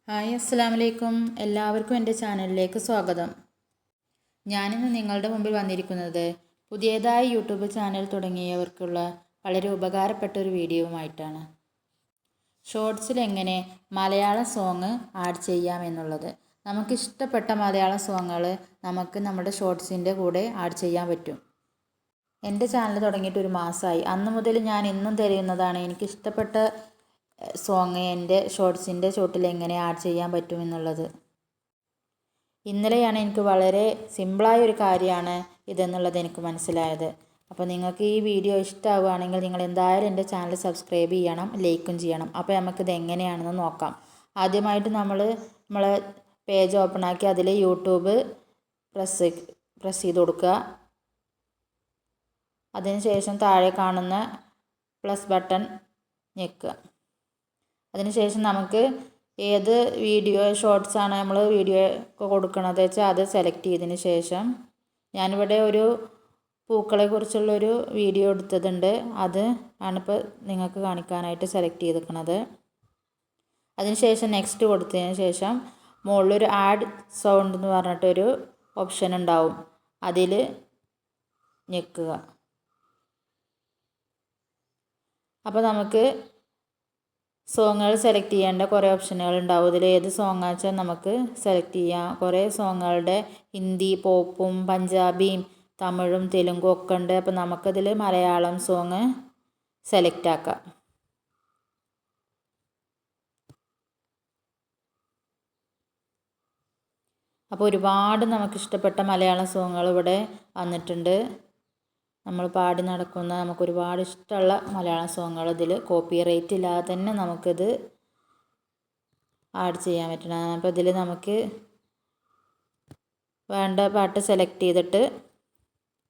Hi അസ്സലാമു അലൈക്കും. എല്ലാവർക്കും എൻ്റെ ചാനലിലേക്ക് സ്വാഗതം. ഞാനിന്ന് നിങ്ങളുടെ മുമ്പിൽ വന്നിരിക്കുന്നത് പുതിയതായി യൂട്യൂബ് ചാനൽ തുടങ്ങിയവർക്കുള്ള വളരെ ഉപകാരപ്പെട്ട ഒരു വീഡിയോയുമായിട്ടാണ്. ഷോർട്സിൽ എങ്ങനെ മലയാള സോങ് ആഡ് ചെയ്യാം എന്നുള്ളത്. നമുക്കിഷ്ടപ്പെട്ട മലയാള സോങ്ങുകൾ നമുക്ക് നമ്മുടെ ഷോർട്സിൻ്റെ കൂടെ ആഡ് ചെയ്യാൻ പറ്റും. എൻ്റെ ചാനൽ തുടങ്ങിയിട്ട് ഒരു മാസമായി. അന്ന് മുതൽ ഞാൻ എന്നും തിരയുന്നതാണ് എനിക്കിഷ്ടപ്പെട്ട സോങ് എൻ്റെ ഷോർട്സിൻ്റെ ചോട്ടിൽ എങ്ങനെ ആഡ് ചെയ്യാൻ പറ്റുമെന്നുള്ളത്. ഇന്നലെയാണ് എനിക്ക് വളരെ സിമ്പിളായ ഒരു കാര്യമാണ് ഇതെന്നുള്ളത് എനിക്ക് മനസ്സിലായത്. അപ്പോൾ നിങ്ങൾക്ക് ഈ വീഡിയോ ഇഷ്ടമാവുകയാണെങ്കിൽ നിങ്ങൾ എന്തായാലും എൻ്റെ ചാനൽ സബ്സ്ക്രൈബ് ചെയ്യണം, ലൈക്കും ചെയ്യണം. അപ്പോൾ നമുക്കിത് എങ്ങനെയാണെന്ന് നോക്കാം. ആദ്യമായിട്ട് നമ്മളെ പേജ് ഓപ്പൺ ആക്കി അതിൽ യൂട്യൂബ് പ്രസ് ചെയ്ത് കൊടുക്കുക. അതിനുശേഷം താഴെ കാണുന്ന പ്ലസ് ബട്ടൺ ഞെക്കുക. അതിനുശേഷം നമുക്ക് ഏത് ഷോർട്സാണ് നമ്മൾ വീഡിയോ ഒക്കെ കൊടുക്കണത് വെച്ചാൽ അത് സെലക്ട് ചെയ്തതിന് ശേഷം ഞാനിവിടെ ഒരു പൂക്കളെക്കുറിച്ചുള്ളൊരു വീഡിയോ എടുത്തതുണ്ട്. അത് ആണിപ്പോൾ നിങ്ങൾക്ക് കാണിക്കാനായിട്ട് സെലക്ട് ചെയ്തിരിക്കുന്നത്. അതിനുശേഷം നെക്സ്റ്റ് കൊടുത്തതിന് ശേഷം മുകളിലൊരു ആഡ് സൗണ്ട് എന്ന് പറഞ്ഞിട്ടൊരു ഓപ്ഷൻ ഉണ്ടാവും. അതിൽ ഞെക്കുക. അപ്പോൾ നമുക്ക് സോങ്ങുകൾ സെലക്ട് ചെയ്യേണ്ട കുറേ ഓപ്ഷനുകൾ ഉണ്ടാവും. ഇതിൽ ഏത് സോങ്ങാ വെച്ചാൽ നമുക്ക് സെലക്ട് ചെയ്യാം. കുറേ സോങ്ങുകളുടെ ഹിന്ദി, പോപ്പും പഞ്ചാബിയും തമിഴും തെലുങ്കും ഒക്കെ ഉണ്ട്. അപ്പോൾ നമുക്കതിൽ മലയാളം സോങ് സെലക്ട് ആക്കാം. അപ്പോൾ ഒരുപാട് നമുക്കിഷ്ടപ്പെട്ട മലയാളം സോങ്ങുകൾ ഇവിടെ വന്നിട്ടുണ്ട്. നമ്മൾ പാടി നടക്കുന്ന നമുക്ക് ഒരുപാട് ഇഷ്ടമുള്ള മലയാളം സോങ്ങുകൾ ഇതിൽ കോപ്പിറൈറ്റ് ഇല്ലാതെ തന്നെ നമുക്കിത് ആഡ് ചെയ്യാൻ പറ്റണം. അപ്പോൾ ഇതിൽ നമുക്ക് വേണ്ട പാട്ട് സെലക്ട് ചെയ്തിട്ട്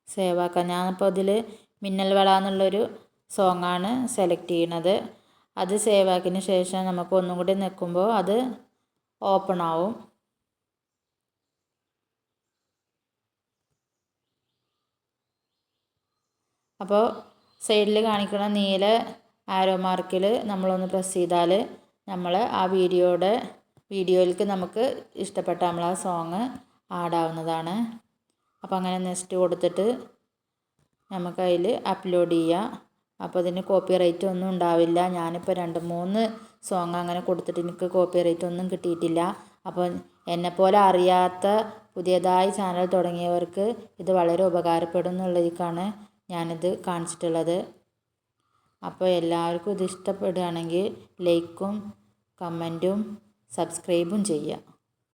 സേവ് ആക്കാം. ഞാനിപ്പോൾ ഇതിൽ മിന്നൽ വള എന്നുള്ളൊരു സോങ്ങാണ് സെലക്ട് ചെയ്യണത്. അത് സേവ് ആക്കിയതിന് ശേഷം നമുക്ക് ഒന്നും കൂടി നിൽക്കുമ്പോൾ അത് ഓപ്പൺ ആവും. അപ്പോൾ സൈഡിൽ കാണിക്കുന്ന നീല ആരോ മാർക്കിൽ നമ്മളൊന്ന് പ്രസ് ചെയ്താൽ നമ്മൾ ആ വീഡിയോയിലേക്ക് നമുക്ക് ഇഷ്ടപ്പെട്ട നമ്മൾ ആ സോങ് ആഡാവുന്നതാണ്. അപ്പോൾ അങ്ങനെ നെക്സ്റ്റ് കൊടുത്തിട്ട് നമുക്ക് അതിൽ അപ്ലോഡ് ചെയ്യാം. അപ്പോൾ അതിന് കോപ്പിറൈറ്റ് ഒന്നും ഉണ്ടാവില്ല. ഞാനിപ്പോൾ 2-3 സോങ് അങ്ങനെ കൊടുത്തിട്ട് എനിക്ക് കോപ്പിറൈറ്റ് ഒന്നും കിട്ടിയിട്ടില്ല. അപ്പോൾ എന്നെപ്പോലെ അറിയാത്ത പുതിയതായി ചാനൽ തുടങ്ങിയവർക്ക് ഇത് വളരെ ഉപകാരപ്പെടും എന്നുള്ളതിലേക്കാണ് ഞാനിത് കാണിച്ചിട്ടുള്ളത്. അപ്പോൾ എല്ലാവർക്കും ഇത് ഇഷ്ടപ്പെടുകയാണെങ്കിൽ ലൈക്കും കമൻറ്റും സബ്സ്ക്രൈബും ചെയ്യുക.